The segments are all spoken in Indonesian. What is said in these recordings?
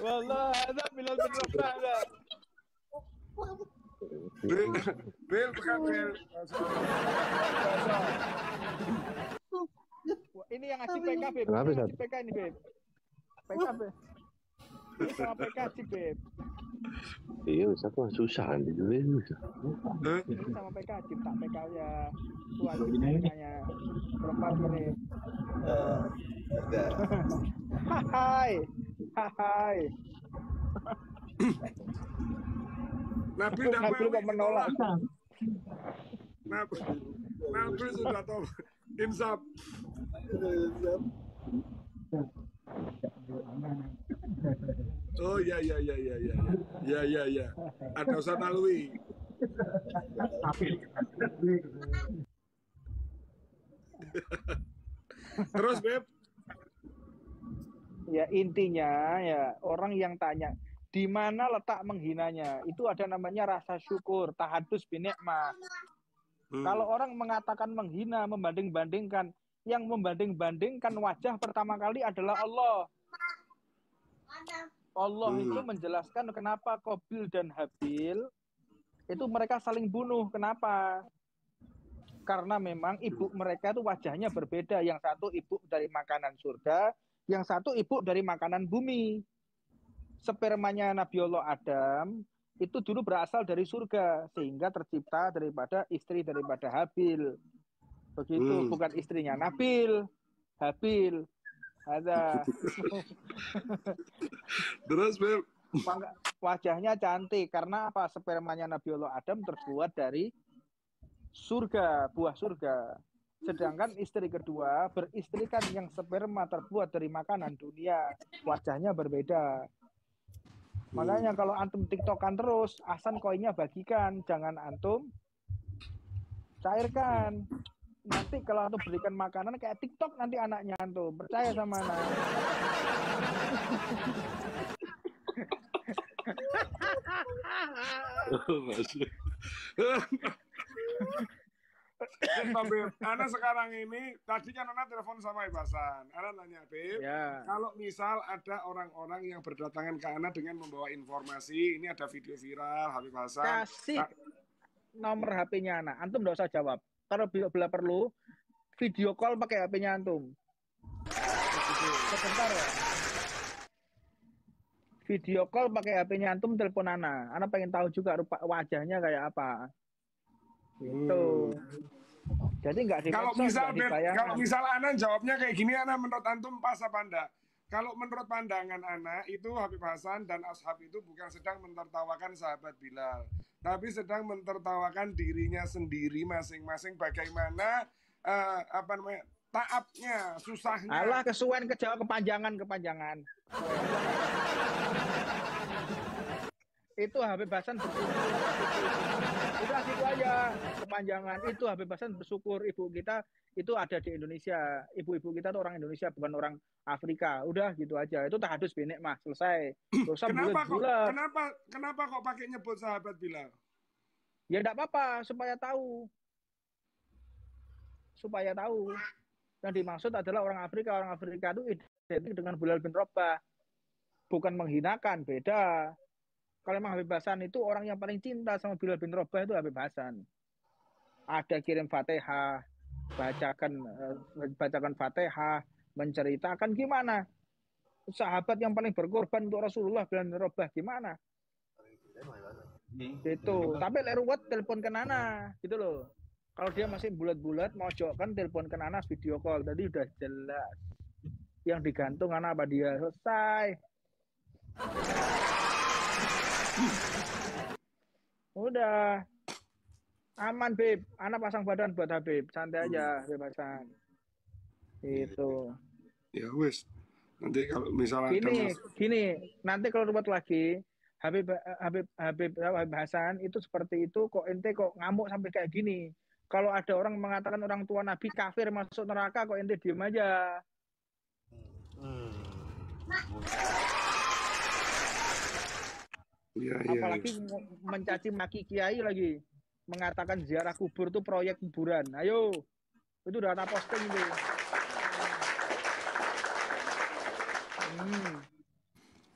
Wallah, ada Bilal bin Rabah ada. Bil, bukan Bil. Wah, ini yang ngaji PK, Beb. Kenapa, Ini ngaji Ustaz? PK ini, Beb. PK, Beb. Ini sama PK sih, Beb. Iya, Ustaz mah susah nanti juga susah. Ini sama PK, cipta PK ya. Tuan PK-nya. Berempat ini. Hai. Hai. Nabil tidak Nabil mau kok menolak. Nabil sudah tahu. Insaf. Oh ya. Ada Ustaz Alwi. Terus Beb. Ya intinya ya orang yang tanya di mana letak menghinanya itu ada namanya rasa syukur, tahadus bi nikmah. Kalau orang mengatakan menghina, membanding-bandingkan, yang membanding-bandingkan wajah pertama kali adalah Allah. Allah itu menjelaskan kenapa Qabil dan Habil itu mereka saling bunuh. Kenapa? Karena memang ibu mereka itu wajahnya berbeda. Yang satu ibu dari makanan surga, yang satu ibu dari makanan bumi. Spermanya Nabiullah Adam itu dulu berasal dari surga, sehingga tercipta daripada istri daripada Habil. Begitu, bukan istrinya Nabil, Habil. Ada. Terus Beb. Wajahnya cantik karena apa? Spermanya Nabiullah Adam terbuat dari surga, buah surga. Sedangkan istri kedua beristrikan yang sperma terbuat dari makanan dunia, wajahnya berbeda. Makanya kalau antum tiktokan terus, ahsan koinnya bagikan, jangan antum cairkan. Nanti kalau antum berikan makanan kayak TikTok nanti anaknya antum, percaya sama anak. Ana sekarang ini tadi kan Ana telepon sama Ibasan. Ana nanya Beb, Ya. kalau misal ada orang-orang yang berdatangan ke Ana dengan membawa informasi, ini ada video viral Habib Hasan. Kasih nomor HP-nya anak, antum nggak usah jawab. Kalau bila perlu video call pakai HP-nya antum. Sebentar ya. Video call pakai HP-nya antum, telepon Ana. Ana pengen tahu juga rupa wajahnya kayak apa. Gitu. Jadi nggak Kalau misal Ana jawabnya kayak gini, Ana menurut antum pas apa enggak? Kalau menurut pandangan Ana itu Habib Hasan dan ashab itu bukan sedang mentertawakan sahabat Bilal, tapi sedang mentertawakan dirinya sendiri masing-masing bagaimana taabnya, susahnya. Alah kesuwen kejawab kepanjangan. Itu Habib Hasan bersyukur. Udah gitu aja kepanjangan. Itu Habib Hasan bersyukur ibu kita itu ada di Indonesia. Ibu-ibu kita tuh orang Indonesia bukan orang Afrika. Udah gitu aja. Itu tahadus bi nikmah, selesai. Kenapa kok pakai nyebut sahabat Bilal? Ya enggak apa-apa supaya tahu. Yang dimaksud adalah orang Afrika. Orang Afrika itu identik dengan Bilal bin Rabah. Bukan menghinakan, beda. Kalau memang Habib Hasan itu orang yang paling cinta sama Bilal bin Rabah itu Habib Hasan. Ada kirim Fatihah, bacakan Fatihah, menceritakan gimana sahabat yang paling berkorban untuk Rasulullah Bilal bin Rabah gimana. Gitu. Tapi leruwet telepon ke Nana, gitu loh. Kalau dia masih bulat-bulat mojokkan telepon ke Nana video call, tadi udah jelas. Yang digantung Nana apa dia selesai. Udah aman Beb, anak pasang badan buat Habib, santai aja bebasan. Itu. Ya wes. Nanti kalau misalnya gini, nanti kalau ruwet lagi Habib Hasan itu seperti itu kok ente kok ngamuk sampai kayak gini. Kalau ada orang mengatakan orang tua Nabi kafir masuk neraka kok ente diem aja. Apalagi mencaci maki kiai lagi, mengatakan ziarah kubur itu proyek kuburan. Ayo, itu udah ada posting itu.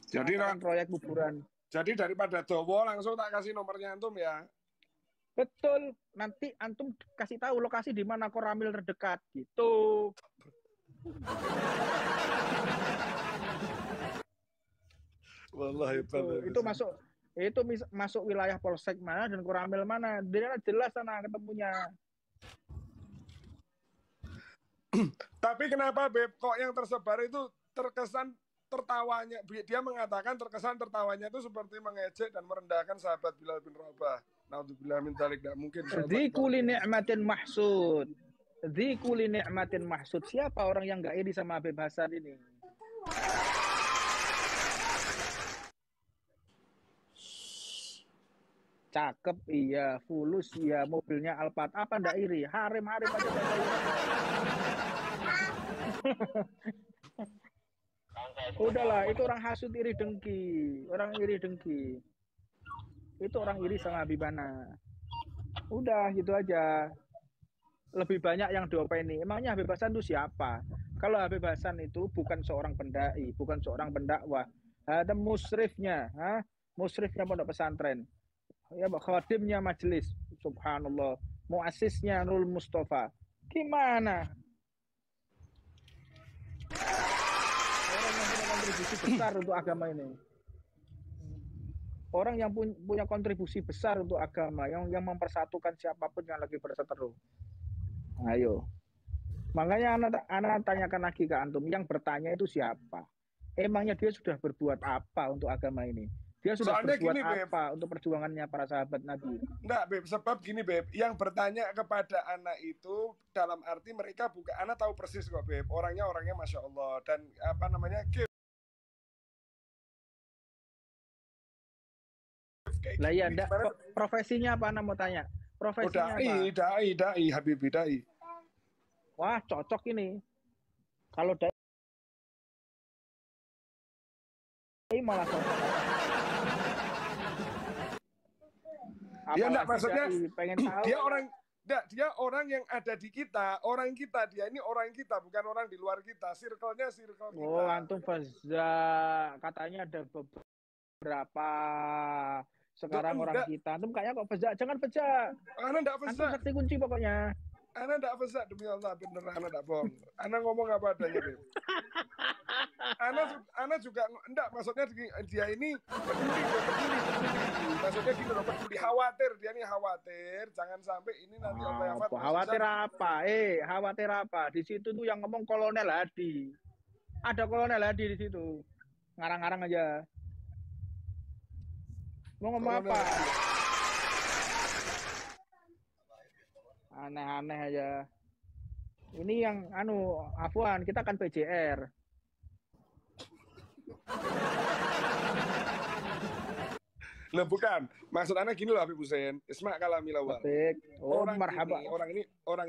Jadi proyek kuburan. Jadi daripada dowo langsung tak kasih nomornya antum ya. Betul. Nanti antum kasih tahu lokasi di mana koramil terdekat gitu. Wallahi itu masuk wilayah polsek mana dan koramil mana. Dia jelas sana ketemunya. Tapi kenapa Beb kok yang tersebar itu terkesan tertawanya, dia mengatakan terkesan tertawanya itu seperti mengejek dan merendahkan sahabat Bilal bin Rabah. Naudzubillah min dzalik, tidak mungkin. Dzikuli ni'matin mahsud. Dzikuli ni'matin mahsud. Siapa orang yang enggak iri sama Habib Hasan ini? Cakep iya, fulus iya, mobilnya Alphard, apa ndak iri? Harem-harem aja ndak iri. Udahlah, itu orang hasud iri dengki, orang iri dengki. Itu orang iri sama Habibana. Udah gitu aja. Lebih banyak yang diopeni. Emangnya Habib Hasan itu siapa? Kalau Habib Hasan itu bukan seorang pendai, bukan seorang pendakwah. Ada musrifnya, musrifnya pondok pesantren. Ya, khadimnya majelis, subhanallah, muasisnya Nurul Mustafa. Gimana? Orang yang punya kontribusi besar untuk agama ini. Orang yang punya kontribusi besar untuk agama, yang mempersatukan siapapun yang lagi berseteru. Ayo. Makanya anak tanyakan lagi ke antum, yang bertanya itu siapa? Emangnya dia sudah berbuat apa untuk agama ini? Dia sudah soalnya berbuat gini, apa Beb, untuk perjuangannya para sahabat Nabi? Enggak, Beb. Sebab gini, Beb. Yang bertanya kepada anak itu dalam arti mereka bukan, anak tahu persis kok, Beb. Orangnya Masya Allah. Dan apa namanya, lah ya, enggak. Profesinya apa anak mau tanya? Profesinya dai, Habibi, dai. Wah, cocok ini. Kalau dai malah cocok. Ya enggak, maksudnya pengen tahu. Dia orang yang ada di kita, dia ini orang kita, bukan orang di luar kita, circle-nya circle kita. Oh, antum Fazza, katanya ada beberapa sekarang orang kita. Antum kayaknya kok Fazza, jangan Fazza. Ana enggak Fazza. Antum sakti kunci pokoknya. Ana enggak Fazza, demi Allah, bener Ana enggak bohong. Ana ngomong apa adanya, Beb. Ana juga enggak, maksudnya dia ini peduli. Maksudnya gini loh, peduli, khawatir, dia ini khawatir jangan sampai ini nanti Allah yang khawatir apa? Khawatir apa? Di situ tuh yang ngomong Kolonel Hadi. Ada Kolonel Hadi di situ. Ngarang-ngarang aja. Mau ngomong apa? Aneh-aneh aja. Ini yang Afwan, kita kan PJR. Lah bukan, maksud anak gini loh Habib Hussein, Isma kalami lawal. Orang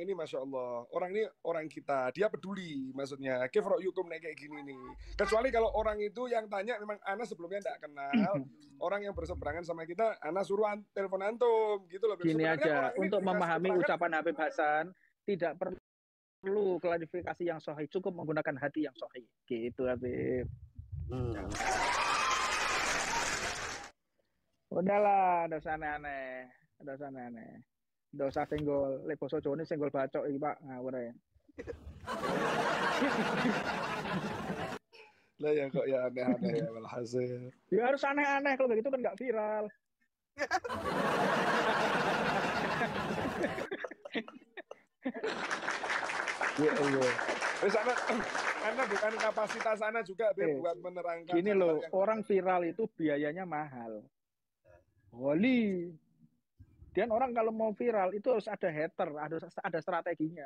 ini Masya Allah, orang ini orang kita, dia peduli, maksudnya kefro yukum kayak gini nih. Kecuali kalau orang itu yang tanya memang Ana sebelumnya tidak kenal, orang yang berseberangan sama kita, Ana suruh telepon antum, gitu loh. Gini aja, untuk memahami ucapan Habib Hasan, tidak perlu klarifikasi yang sahih, cukup menggunakan hati yang sahih, gitu Habib. Udahlah, ada aneh-aneh. Nggak usah senggol, leposo Joni senggol bacok iki Pak, ngawur ya. Lah ya kok ya aneh-aneh ya walhasil. Ya harus aneh-aneh, kalau begitu kan nggak viral. Ya Allah. Terus Anda bukan kapasitas Anda juga buat menerangkan. Gini loh, orang viral itu biayanya mahal. Wali. Dan orang kalau mau viral itu harus ada hater, ada strateginya.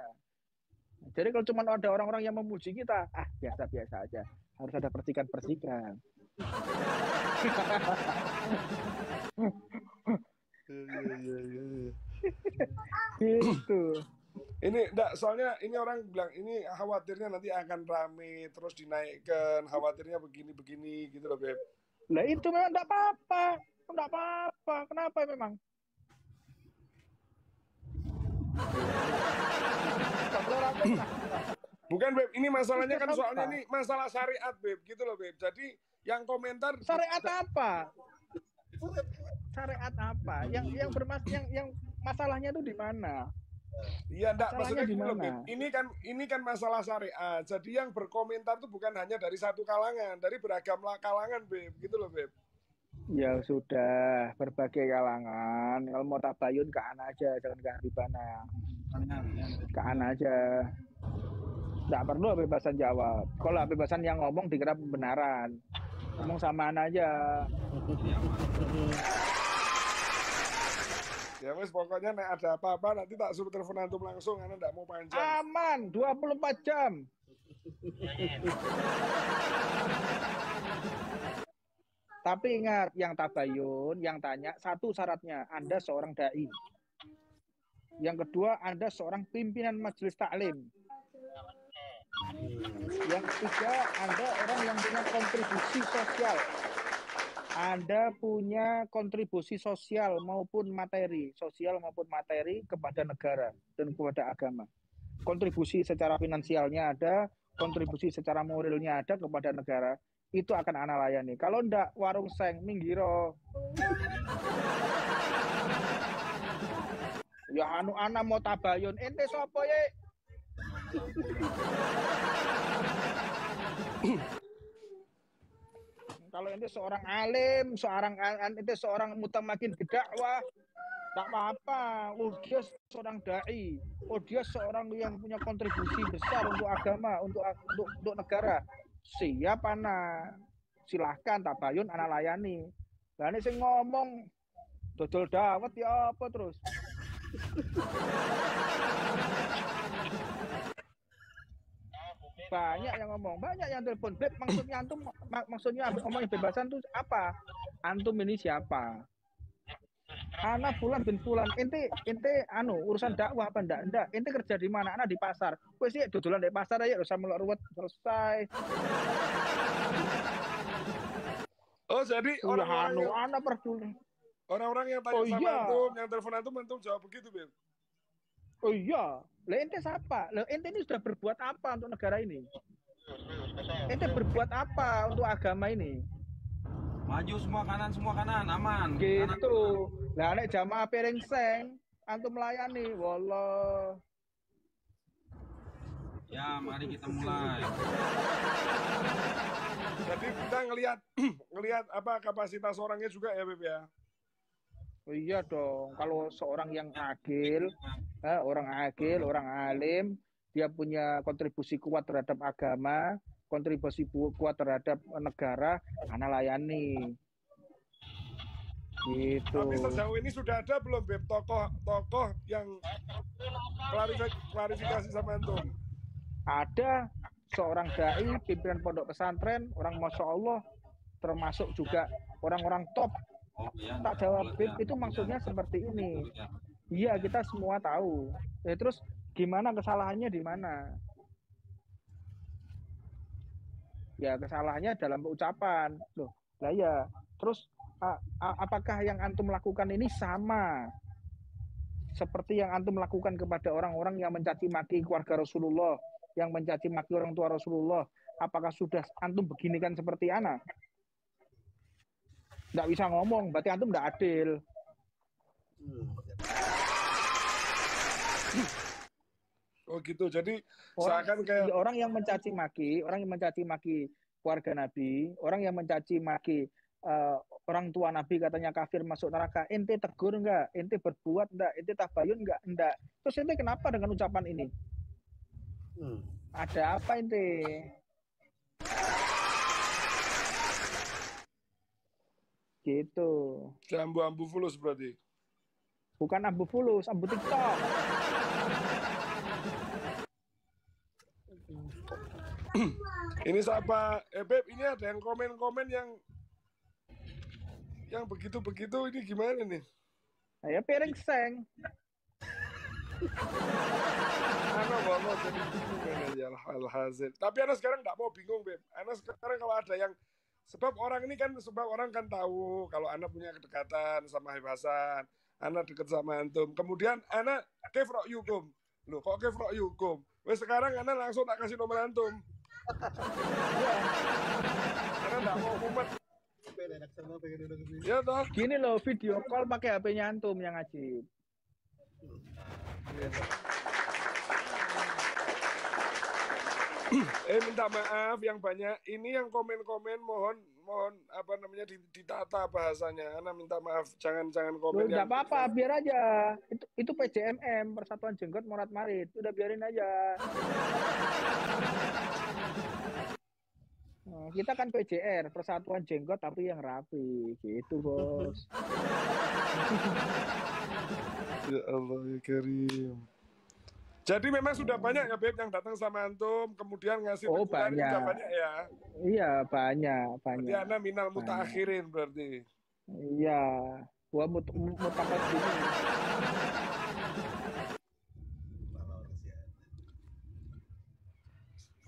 Jadi kalau cuma ada orang-orang yang memuji kita, biasa-biasa aja. Harus ada percikan-percikan. Gitu. Ini enggak, soalnya ini orang bilang ini khawatirnya nanti akan rame terus dinaikkan, khawatirnya begini gitu loh, Beb. Lah itu memang enggak apa-apa. Kenapa memang? Bukan, Beb. Ini masalahnya kan Apa? soalnya ini masalah syariat, Beb. Gitu loh, Beb. Jadi yang komentar Syariat apa? Syariat apa? Yang masalahnya itu di mana? Iya, enggak, maksudnya Masalahnya di gini loh, Beb. mana? Ini kan masalah syariat. Jadi yang berkomentar itu bukan hanya dari satu kalangan, dari beragam kalangan, Beb. Gitu loh, Beb. Ya sudah, berbagai kalangan. Kalau mau tabayun ke Ana aja, jangan ke Habibana. Ke Ana aja. Nggak perlu kebebasan jawab. Kalau kebebasan yang ngomong dikira pembenaran. Ngomong sama Ana aja. Ya wes, pokoknya nek ada apa-apa nanti tak suruh telepon antum langsung, Ana enggak mau panjang. Aman, 24 jam. Tapi ingat, yang tabayun, yang tanya, satu syaratnya, Anda seorang dai. Yang kedua, Anda seorang pimpinan majelis taklim. Yang ketiga, Anda orang yang punya kontribusi sosial. Anda punya kontribusi sosial maupun materi, kepada negara dan kepada agama. Kontribusi secara finansialnya ada, kontribusi secara moralnya ada kepada negara. Itu akan Ana layani. Kalau ndak, warung seng, minggiro. Ya anu Ana mau tabayun, ente sopo ye? Kalau ente seorang alim, ente seorang mutamakin berdakwah, tak apa-apa. Oh dia seorang dai, oh dia seorang yang punya kontribusi besar untuk agama, untuk negara. Siap Ana, silahkan tabayun Ana layani. Lah ini sing ngomong dodol dawet ya apa terus? Banyak yang ngomong, banyak yang telepon. Beb, maksudnya antum, maksudnya ngomongin bebasan tuh apa? Antum ini siapa? Ana Fulan bin Fulan, ente anu urusan dakwah apa enggak? Ente kerja di mana? Ana di pasar. Wes sih dodolan di pasar aja, usah melok ruwet, selesai. Oh, jadi orang-orang yang tanya sama antum, yang telepon antum jawab begitu, Beb. Oh iya, lah ente siapa? Lah ente ini sudah berbuat apa untuk negara ini? Ente berbuat apa untuk agama ini? Maju semua kanan, aman. Gitu. Lah nek jamaah piring seng, antum melayani, wallah. Ya, mari kita mulai. Jadi kita ngelihat apa kapasitas orangnya juga ya, Beb ya. Oh iya dong, kalau seorang yang agil, orang alim, dia punya kontribusi kuat terhadap agama, kontribusi kuat terhadap negara, Ana layani. Gitu. Tapi sejauh ini sudah ada belum, Beb, tokoh yang klarifikasi sama antum? Ada seorang dai, pimpinan pondok pesantren, orang Masya Allah, termasuk juga orang-orang top. Tak jawab, Beb, itu maksudnya seperti ini. Iya, kita semua tahu. Ya, terus gimana kesalahannya di mana? Ya kesalahannya dalam ucapan. Loh, lah ya. Terus apakah yang antum lakukan ini sama seperti yang antum lakukan kepada orang-orang yang mencaci maki keluarga Rasulullah, yang mencaci maki orang tua Rasulullah? Apakah sudah antum beginikan seperti Ana? Nggak bisa ngomong, berarti antum nggak adil. Oh gitu, jadi orang yang mencaci maki keluarga Nabi, orang yang mencaci maki orang tua Nabi katanya kafir masuk neraka, ente tegur enggak? Ente berbuat enggak? Ente tabayun enggak? Terus ente kenapa dengan ucapan ini? Ada apa ente? Gitu. Ambu fulus berarti. Bukan ambu fulus, ambu TikTok. Ini siapa? Beb, ini ada yang komen-komen yang begitu-begitu, ini gimana nih? Ya piring seng. Ana mau jadi bingung aja alhasil. Tapi Ana sekarang nggak mau bingung, Beb. Ana sekarang kalau ada yang sebab orang kan tahu kalau Ana punya kedekatan sama Habib Hasan, Ana deket sama antum. Kemudian Ana kef ra'yukum. Loh, kok ke Frok Hukum? Wes sekarang Ana langsung tak kasih nomor antum. Karena enggak mau mumet. Ya toh. Gini loh, video call pakai HP-nya antum yang ajib. Minta maaf yang banyak. Ini yang komen-komen mohon apa namanya ditata bahasanya. Ana minta maaf, jangan komen. Enggak apa-apa, biar aja. Itu PJMM, Persatuan Jenggot Morat Marit. Udah biarin aja. Nah, kita kan PJR, Persatuan Jenggot tapi yang rapi, gitu bos. Ya Allah ya Karim. Jadi memang sudah banyak ya Beb yang datang sama antum, kemudian ngasih teguran banyak. Sudah banyak ya? Iya banyak. Berarti Ana minal mutaakhirin berarti. Iya, gua mutakas gini.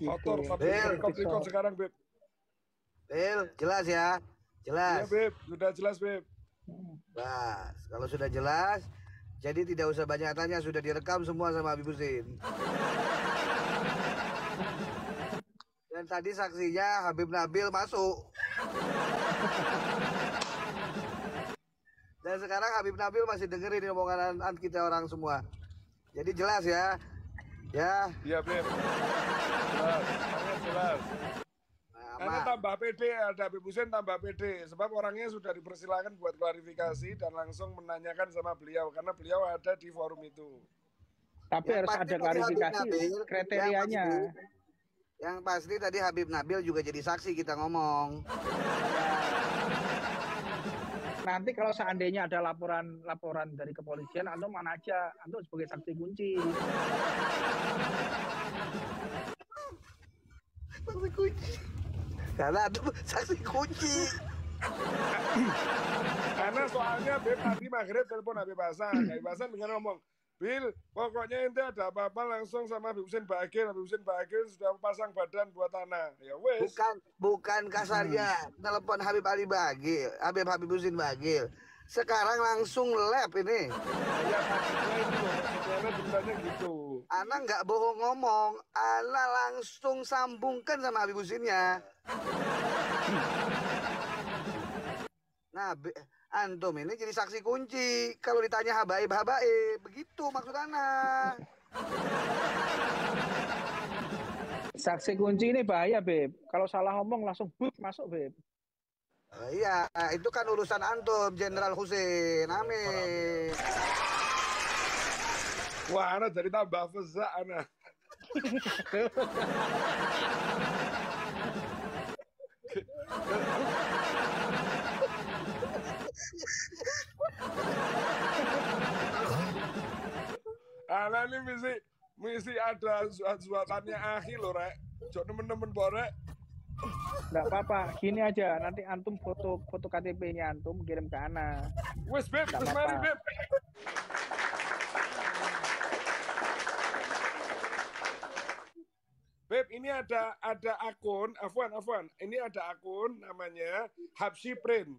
Kotor tapi record sekarang Beb. Jelas ya? Jelas. Iya Beb, sudah jelas Beb. Nah, kalau sudah jelas, jadi tidak usah banyak tanya, sudah direkam semua sama Habib Husin. Dan tadi saksinya Habib Nabil masuk. Dan sekarang Habib Nabil masih dengerin omongan kita orang semua. Jadi jelas ya. Ya. Iya Beb. Jelas. Karena tambah PD, ada Habib Husin tambah PD. Sebab orangnya sudah dipersilakan buat klarifikasi dan langsung menanyakan sama beliau. Karena beliau ada di forum itu. Tapi harus ada klarifikasi kriterianya. Yang pasti tadi Habib Nabil juga jadi saksi kita ngomong. Nanti kalau seandainya ada laporan dari kepolisian, antum mana aja, antum sebagai saksi kunci. Saksi kunci. Karena antum saksi kunci. Karena soalnya Beb tadi maghrib telepon Habib Hasan. Habib Hasan dengan ngomong, Bil, pokoknya ente ada apa-apa langsung sama Habib Husin Bagil. Habib Husin Bagil sudah pasang badan buat tanah. Ya wes. Bukan kasarnya telepon Habib Ali Bagil, Habib Husin Bagil. Sekarang langsung lab ini. Ya tadinya itu loh, maksudnya ceritanya gitu. Ana nggak bohong ngomong, Ana langsung sambungkan sama Habib Husinnya. Nah, antum ini jadi saksi kunci. Kalau ditanya habaib, begitu maksud Ana. Saksi kunci ini bahaya, Beb. Kalau salah ngomong langsung masuk, Beb. Iya, itu kan urusan antum, Jenderal Husin. Amin. Wah, Ana jadi tambah feza, Ana. Ana ini mesti ada suatannya akhir loh, Rek. Jok temen-temen borek. Nggak apa-apa, gini aja. Nanti antum foto KTP-nya antum kirim ke Ana. Wes, Beb, wes mari, Beb. Beb, ini ada akun, Afwan. Ini ada akun namanya Habsyi Print.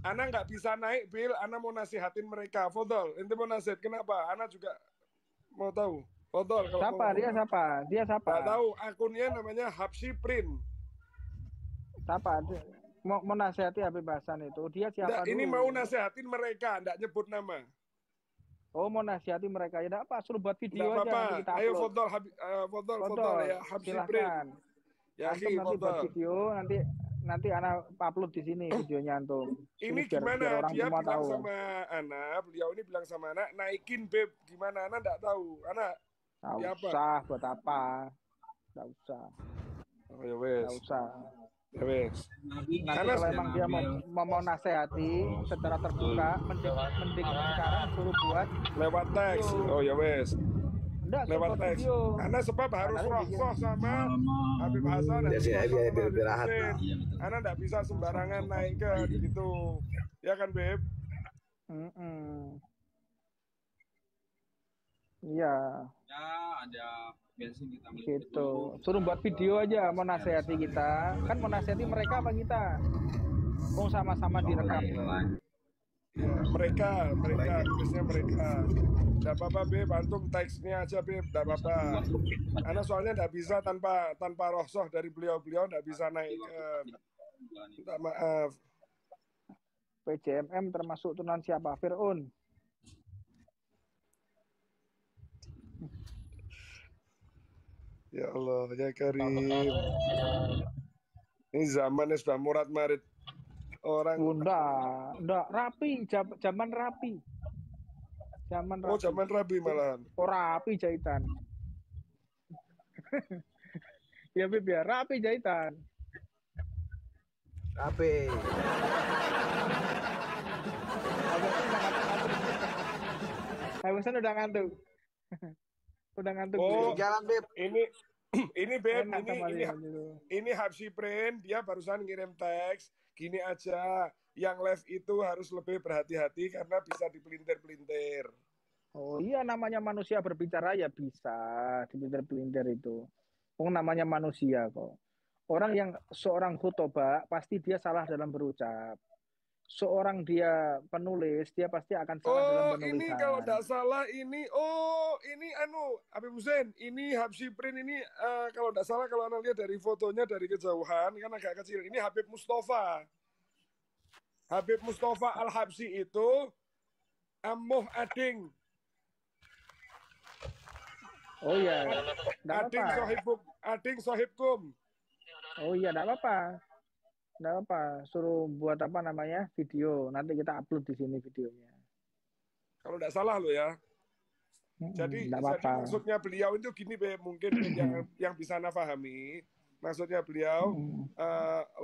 Ana nggak bisa naik, Bil. Ana mau nasihatin mereka. Fodol, ente mau nasihat kenapa? Ana juga mau tahu. Fodol. Dia siapa? Nggak tahu. Akunnya namanya Habsyi Print. Siapa? Mau nasihati Habib Hasan itu. Dia siapa? Nggak, ini mau nasihatin mereka, nggak nyebut nama. Oh, mau nasihati mereka. Ya, apa? Suruh buat video nggak aja. Apa-apa. Ayo Fodol ya. Habsyi Print. Ya, antum nanti buat video, nanti Ana upload di sini videonya antum. Ini gimana? Dia bilang sama Ana, beliau ini bilang sama Ana, naikin Beb. Gimana? Ana nggak tahu. Ana nggak usah, buat apa? Nggak usah. Oh, ya wes. Nggak usah. Ya wes. Nanti kalau emang dia mau nasihati secara terbuka, mending sekarang suruh buat lewat teks. Oh ya wes. Enggak, lewat teks. Karena sebab harus roh sama Habib Hasan dan Ana nggak bisa sembarangan naik ke gitu. Ya kan, Beb? Iya. Ya, ada bensin kita gitu. Suruh buat video aja mau nasihati kita. Kan mau nasihati mereka apa kita? Sama-sama direkam. Ya, mereka, tulisnya mereka. Tidak apa-apa, Beb, antum teksnya aja, Beb, tidak apa-apa. Karena soalnya tidak bisa tanpa rohsoh dari beliau-beliau, tidak bisa naik ke... Minta maaf. PJMM termasuk turunan siapa? Fir'aun. Ya Allah, ya Karim. Ini zamannya sudah murad marid. Orang Enggak, rapi, zaman rapi. Zaman rapi. Oh, zaman rapi malahan. Oh, rapi jahitan. Ya, Bib ya, rapi jahitan. Rapi. Habisan udah ngantuk. Udah ngantuk. Oh, Jalan, Beb. Ini Beb, Enak sama dia gitu. ini Habsi Print, dia barusan ngirim teks, gini aja, yang live itu harus lebih berhati-hati karena bisa dipelintir-pelintir. Oh iya, namanya manusia berbicara ya bisa dipelintir-pelintir itu. Oh, namanya manusia kok. Seorang khutbah pasti dia salah dalam berucap. Seorang dia penulis, dia pasti akan salah dalam penulisan. Ini kalau tidak salah ini Habib Hussein, ini Habsi Print ini kalau tidak salah kalau anda lihat dari fotonya dari kejauhan kan agak kecil. Ini Habib Mustafa. Habib Mustafa Al-Habsi itu Amuh Ading. Oh iya, Ading sohibkum. Oh iya, enggak apa-apa. Enggak apa, suruh buat apa namanya video. Nanti kita upload di sini videonya. Kalau tidak salah lo ya. Jadi maksudnya beliau itu gini, Be, mungkin yang bisa anda pahami. Maksudnya beliau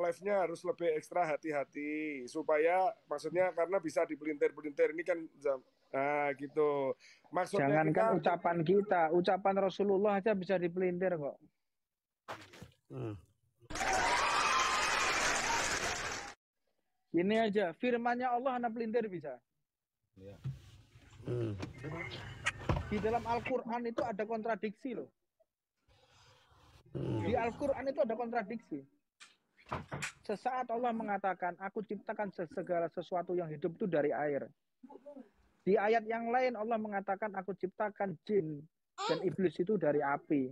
live-nya harus lebih ekstra hati-hati supaya maksudnya karena bisa dipelintir-pelintir ini kan gitu. Maksudnya jangankan ucapan Rasulullah aja bisa dipelintir kok. Ini aja, firmannya Allah anak pelintir bisa. Ya. Di dalam Al-Quran itu ada kontradiksi loh. Di Al-Quran itu ada kontradiksi. Sesaat Allah mengatakan, aku ciptakan segala sesuatu yang hidup itu dari air. Di ayat yang lain Allah mengatakan, aku ciptakan jin dan iblis itu dari api.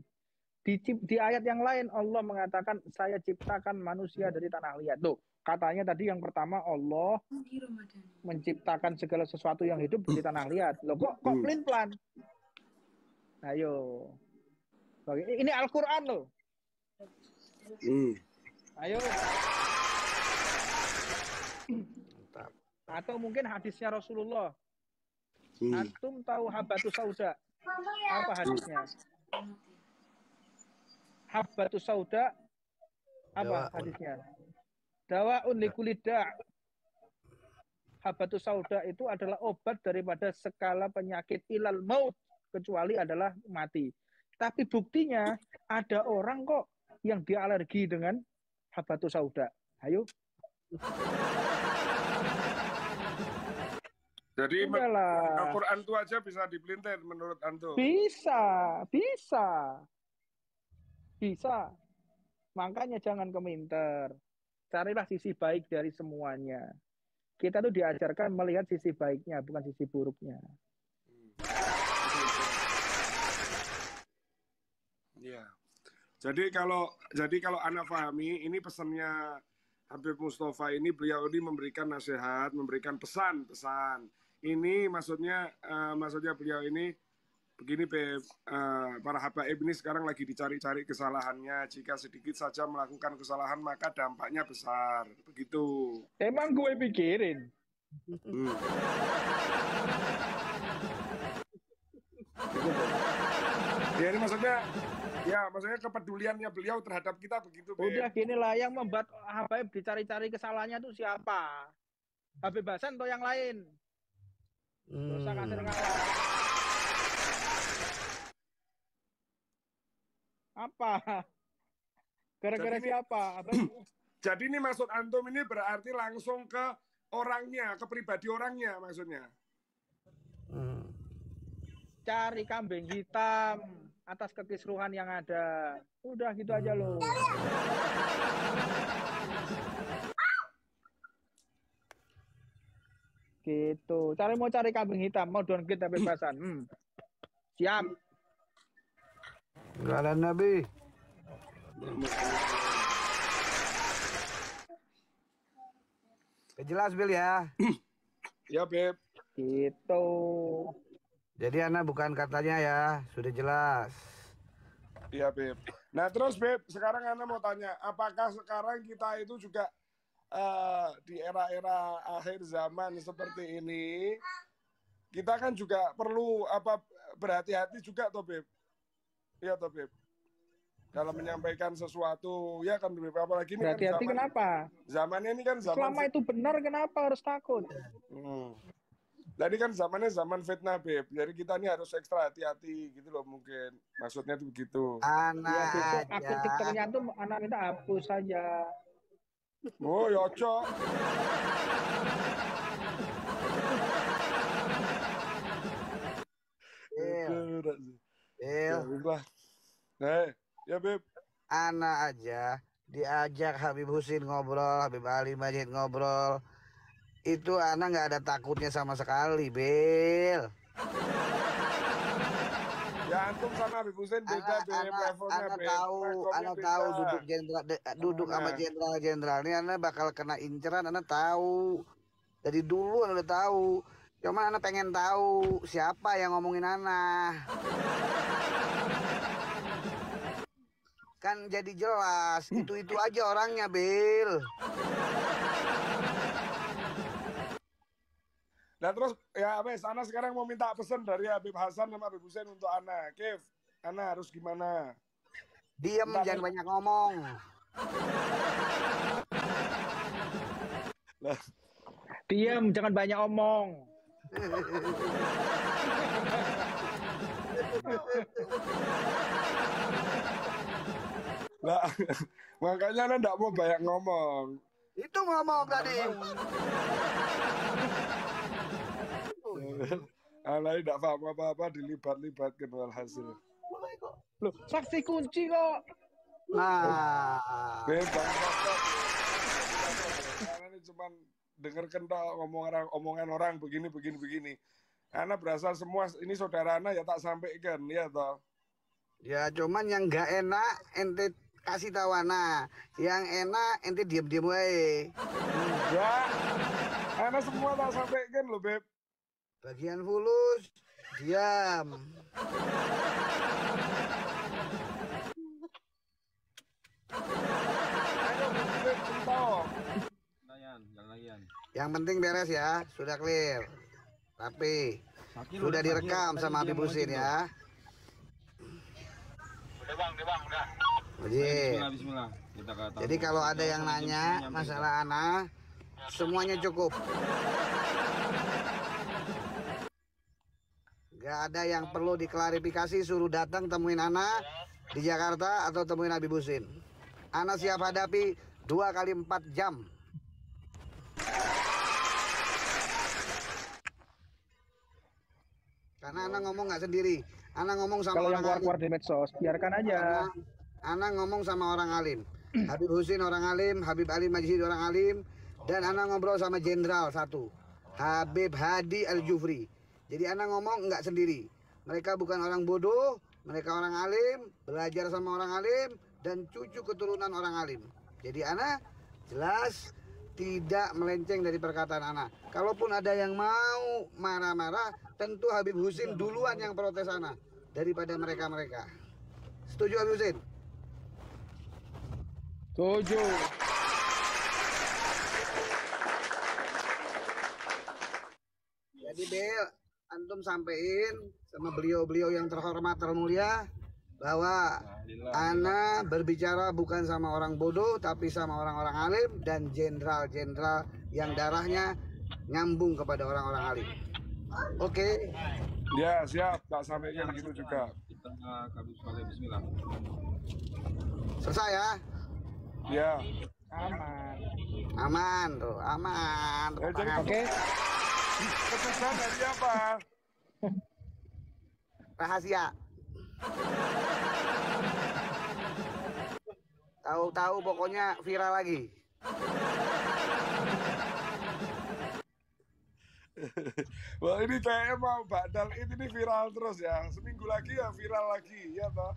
Di ayat yang lain Allah mengatakan, saya ciptakan manusia dari tanah liat. Tuh. Katanya tadi yang pertama Allah menciptakan segala sesuatu yang hidup di tanah liat. Loh kok pelin-pelan? Ayo. Ini Al-Quran loh. Ayo. Atau mungkin hadisnya Rasulullah. Antum tahu Habbatus Sauda? Apa hadisnya? Habbatus Sauda apa hadisnya? Dawa'un likulida. Habbatus Sauda itu adalah obat daripada segala penyakit ilal maut kecuali adalah mati. Tapi buktinya ada orang kok yang dia alergi dengan Habbatus Sauda. Ayo. Jadi Al-Quran itu aja bisa dipelintir menurut antum? Bisa. Makanya jangan keminter. Carilah sisi baik dari semuanya. Kita tuh diajarkan melihat sisi baiknya, bukan sisi buruknya. Ya. Jadi kalau anak pahami, ini pesannya Habib Mustafa ini, beliau ini memberikan nasihat, memberikan pesan-pesan. Ini maksudnya beliau ini begini, Beb, para habaib ini sekarang lagi dicari-cari kesalahannya. Jika sedikit saja melakukan kesalahan maka dampaknya besar. Begitu. Emang gue pikirin. Ya ini maksudnya kepeduliannya beliau terhadap kita begitu, Beb. Udah gini lah, yang membuat habaib dicari-cari kesalahannya itu siapa? Habib Hasan atau yang lain? Dosa kasir ngalah. Apa? Gara-gara siapa? Jadi ini maksud antum ini berarti langsung ke orangnya, ke pribadi orangnya maksudnya. Cari kambing hitam atas kekisruhan yang ada. Udah gitu aja loh. Gitu. Mau cari kambing hitam, mau downgrade Habib Hasan. Siap. Enggak ada Nabi. Jelas Bil ya. Ya Beb. Gitu. Jadi Ana bukan katanya ya, sudah jelas. Iya Beb. Nah terus Beb, sekarang Ana mau tanya, apakah sekarang kita itu juga di era-era akhir zaman seperti ini, kita kan juga perlu berhati-hati juga toh Beb. Iya toh Beb. Dalam menyampaikan sesuatu, ya kan Beb, apalagi ini Berhati-hati kan kenapa? Zamannya ini kan zaman Selama itu benar kenapa harus takut? Jadi kan zamannya zaman fitnah Beb. Jadi kita ini harus ekstra hati-hati gitu loh mungkin. Maksudnya tuh begitu. Ya besok Ana akun TikToknya tuh anak minta hapus saja. Oh ya cok. Bil. Ya Beb. Ana aja diajak Habib Husin ngobrol, Habib Ali Majid ngobrol. Itu Ana nggak ada takutnya sama sekali, Bil. Ya antum sama Habib Husin beda Beb levelnya Beb. Ana tahu duduk sama jenderal ini Ana bakal kena inceran, Ana tahu. Dari dulu Ana udah tahu. Cuma Ana pengen tahu siapa yang ngomongin Ana. Kan jadi jelas, itu aja orangnya, Bil. Nah terus ya Wes, Ana sekarang mau minta pesan dari Habib Hasan sama Habib Husin untuk Ana. Kev, Ana harus gimana? Diam, jangan banyak ngomong. Diam, jangan banyak omong. Nah, makanya Ana enggak mau banyak ngomong. Itu ngomong tadi. Ana tidak paham apa-apa dilibat-libatkan walhasil. Loh, saksi kunci kok. Nah, Ana ini cuma dengarkan omongan orang begini. Ana berasa semua ini saudara Ana ya tak sampaikan ya toh. ya cuman yang nggak enak ente kasih tahu Ana. Yang enak ente diam-diam wae. Enggak. Ana semua tak sampaikan loh, Beb. Bagian fulus diam. Ayo, Beb, contoh. Yang penting beres ya, sudah clear. Tapi sudah direkam sama Habib Husin ya. Udah bang, udah. Bismillah. Jadi kalau ada yang nanya masalah Ana, semuanya cukup. Gak ada yang perlu diklarifikasi, suruh datang temuin Ana di Jakarta atau temuin Habib Husin. Ana siap hadapi 2 kali 4 jam. Karena Ana ngomong nggak sendiri. Ana ngomong sama Kalau yang orang keluar di medsos, biarkan aja. Ana ngomong sama orang alim. Habib Husin orang alim, Habib Ali Majid orang alim, dan Ana ngobrol sama jenderal satu, Habib Hadi Al-Jufri. Jadi Ana ngomong nggak sendiri. Mereka bukan orang bodoh, mereka orang alim, belajar sama orang alim, dan cucu keturunan orang alim. Jadi Ana jelas tidak melenceng dari perkataan Ana. Kalaupun ada yang mau marah-marah, tentu Habib Husin duluan yang protes Ana daripada mereka-mereka. Setuju Habib Husin? Setuju. Jadi Bel, antum sampein sama beliau-beliau yang terhormat termulia bahwa Ana berbicara bukan sama orang bodoh tapi sama orang-orang alim dan jenderal-jenderal yang darahnya nyambung kepada orang-orang alim. Oke. Ya, siap. Tak sampaikan gitu juga. Kita habis pakai bismillah. Selesai ya? Ya. Aman. Aman tuh, aman. Jadi Oke. keputusan dari apa? Rahasia. Tahu-tahu pokoknya viral lagi. Wah ini kayaknya mau Bakdal ini viral terus ya. Seminggu lagi ya viral lagi, ya toh.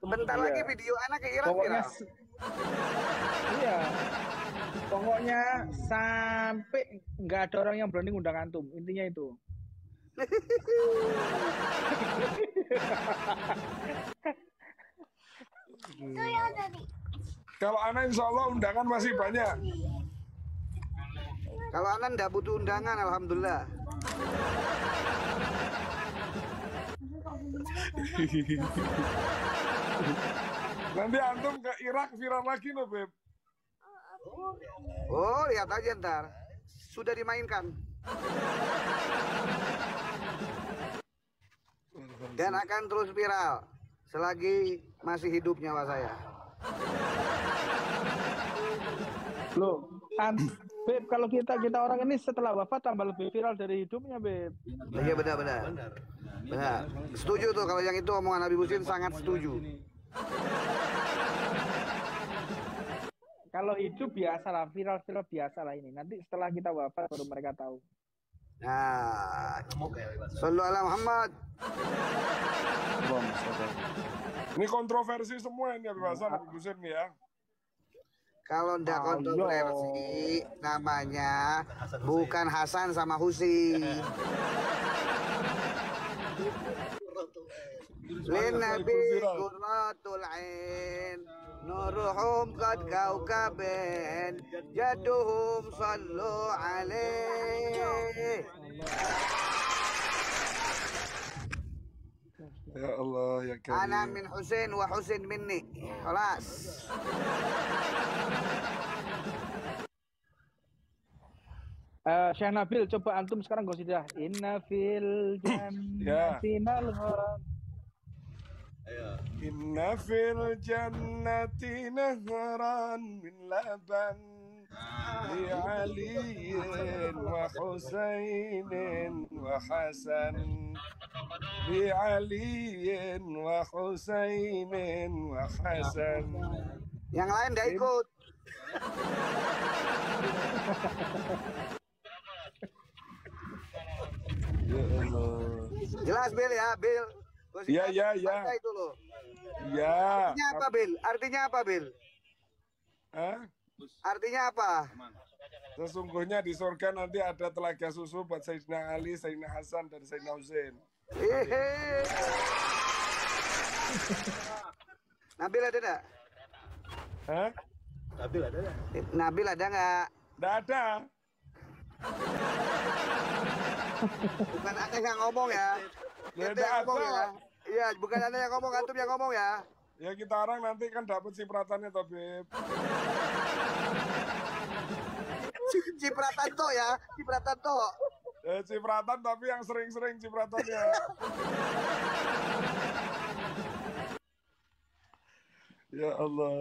Sebentar Iya. lagi video anak ke Irak Pokoknya viral. iya. Pokoknya sampai nggak ada orang yang berani ngundang antum. Intinya itu. Kalau anak insya Allah undangan masih banyak. Kalau anak ndak butuh undangan, alhamdulillah. Nanti antum ke Irak viral lagi loh, Beb. Oh, lihat aja ntar. Sudah dimainkan. Dan akan terus viral selagi masih hidup nyawa saya. Loh, Beb, kalau kita orang ini setelah wafat tambah lebih viral dari hidupnya, Beb. Iya benar-benar. Benar. Setuju tuh kalau yang itu omongan Habib Husin, sangat setuju. Kalau hidup biasa lah, viral biasa lah ini. Nanti setelah kita wafat baru mereka tahu. Nah, sallu ala Muhammad. Ini kontroversi semua ini Habib Hasan, Habib Husin nih ya. Kalau ndak kontroversi, namanya bukan Hasan sama Husin. Lin Nabi Qurratul Ain, Nuruhum qad kaukaben, Jaduhum sallu alaih. Ya Allah ya Karim. Ana min Husin wa Husin minni. Khalas. Syekh Nabil, coba antum sekarang gosidah. Inna fil jannati nalharan. Inna fil jannati nahran min laban li aliyin wa husainin wa hasan li aliyin wa husainin wa hasan. Yang lain ndak ikut. Ya Allah. Jelas Bil ya, Bil. Iya, iya, iya. Baca itu loh. Ya. Artinya apa, Bil? Artinya apa, Bil? Hah? Artinya apa? Sesungguhnya di surga nanti ada telaga susu buat Sayyidina Ali, Sayyidina Hasan, dan Sayyidina Husain. Hehe. Nabil ada enggak? Hah? Nabil ada enggak? Nggak ada. Bukan Anda yang ngomong ya. Ya, Anda yang nggak ngomong ada. ya. Iya, bukan Anda yang ngomong, antum yang ngomong ya. Ya kita orang nanti kan dapat cipratannya toh, Beb. Cipratan toh ya, cipratan toh. Cipratan tapi yang sering-sering cipratannya. Ya Allah,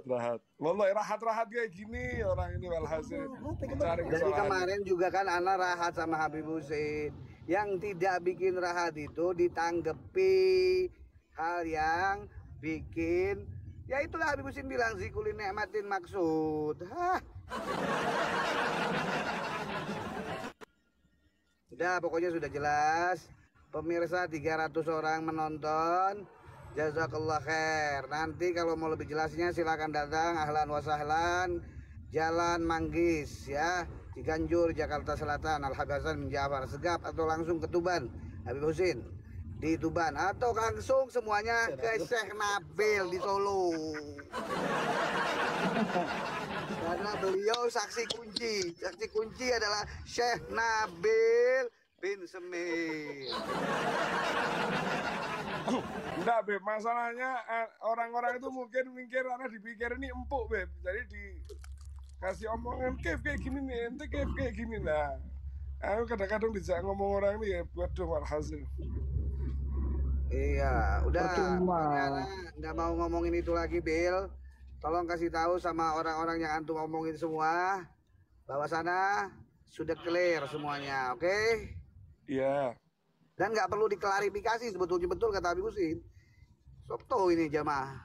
rahat. Wallahi rahat kayak gini orang ini walhasil mencari Jadi kesalahan. kemarin juga kan Ana rahat sama Habib Husin. Yang tidak bikin rahat itu ditanggepi hal yang bikin, ya itulah Habib Husin bilang zikulin nikmatin maksud. Hah. Sudah, pokoknya sudah jelas. Pemirsa 300 orang menonton. Jazakallah khair. Nanti kalau mau lebih jelasnya silakan datang, ahlan wa sahlan, Jalan Manggis ya, Ciganjur, Jakarta Selatan, Al-Habib Hasan bin Ja'far Segap, atau langsung ke Tuban, Habib Husin di Tuban, atau langsung semuanya ke Syekh Nabil di Solo. Karena beliau saksi kunci. Saksi kunci adalah Syekh Nabil bin Semil. Enggak, Beb. Masalahnya orang-orang itu mungkin mikir anak dipikir ini empuk, Beb. Jadi dikasih omongan kayak gini nih, ente kayak gini lah. Aku kadang-kadang dijak ngomong orang ini ya, waduh walhasil. Iya, udah. Percuma. Nggak mau ngomongin itu lagi, Bill. Tolong kasih tahu sama orang-orang yang antum ngomongin semua bahwa sana sudah clear semuanya, oke? Iya. Dan nggak perlu diklarifikasi sebetulnya, betul kata Habib Husin. Soto ini jamaah.